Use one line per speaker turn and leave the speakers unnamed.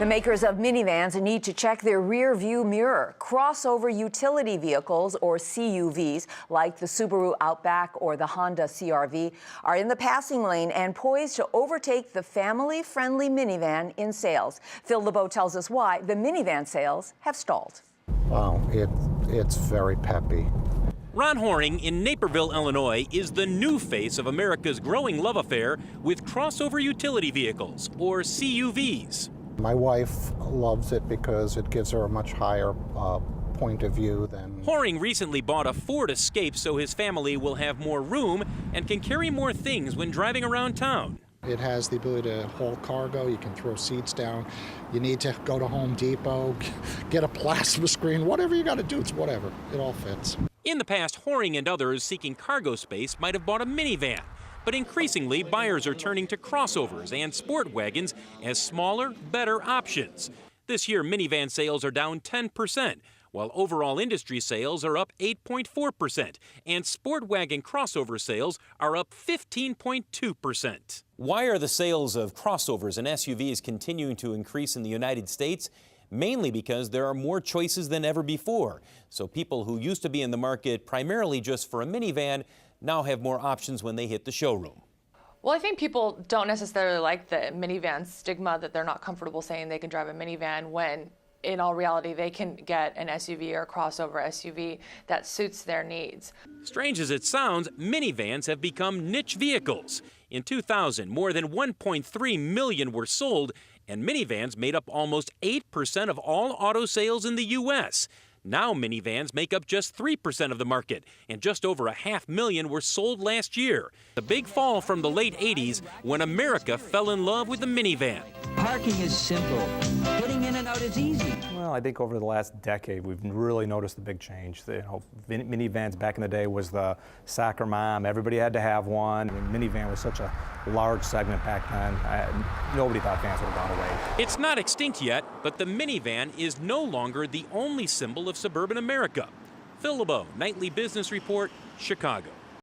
The makers of minivans need to check their rear view mirror. Crossover utility vehicles, or CUVs, like the Subaru Outback or the Honda CR-V, are in the passing lane and poised to overtake the family-friendly minivan in sales. Phil LeBeau tells us why the minivan sales have stalled.
Wow, it's very peppy.
Ron Horing in Naperville, Illinois, is the new face of America's growing love affair with crossover utility vehicles, or CUVs.
My wife loves it because it gives her a much higher point of view than...
Horing recently bought a Ford Escape so his family will have more room and can carry more things when driving around town.
It has the ability to haul cargo. You can throw seats down. You need to go to Home Depot, get a plasma screen, whatever you got to do, it's whatever. It all fits.
In the past, Horing and others seeking cargo space might have bought a minivan. But increasingly, buyers are turning to crossovers and sport wagons as smaller, better options. This year, minivan sales are down 10%, while overall industry sales are up 8.4%, and sport wagon crossover sales are up 15.2%. Why are the sales of crossovers and SUVs continuing to increase in the United States? Mainly because there are more choices than ever before. So people who used to be in the market primarily just for a minivan now have more options when they hit the showroom.
Well, I think people don't necessarily like the minivan stigma, that they're not comfortable saying they can drive a minivan, when in all reality they can get an SUV or a crossover SUV that suits their needs.
Strange as it sounds, minivans have become niche vehicles. In 2000, more than 1.3 million were sold, and minivans made up almost 8% of all auto sales in the U.S. Now minivans make up just 3% of the market, and just over 500,000 were sold last year. The big fall from the late 80s, when America fell in love with the minivan.
Parking is simple. Getting in and out is easy.
Well, I think over the last decade, we've really noticed the big change. Minivans back in the day was the soccer mom. Everybody had to have one. I mean, minivan was such a large segment back then. Nobody thought vans would have gone away.
It's not extinct yet, but the minivan is no longer the only symbol of suburban America. Phil LeBeau, Nightly Business Report, Chicago.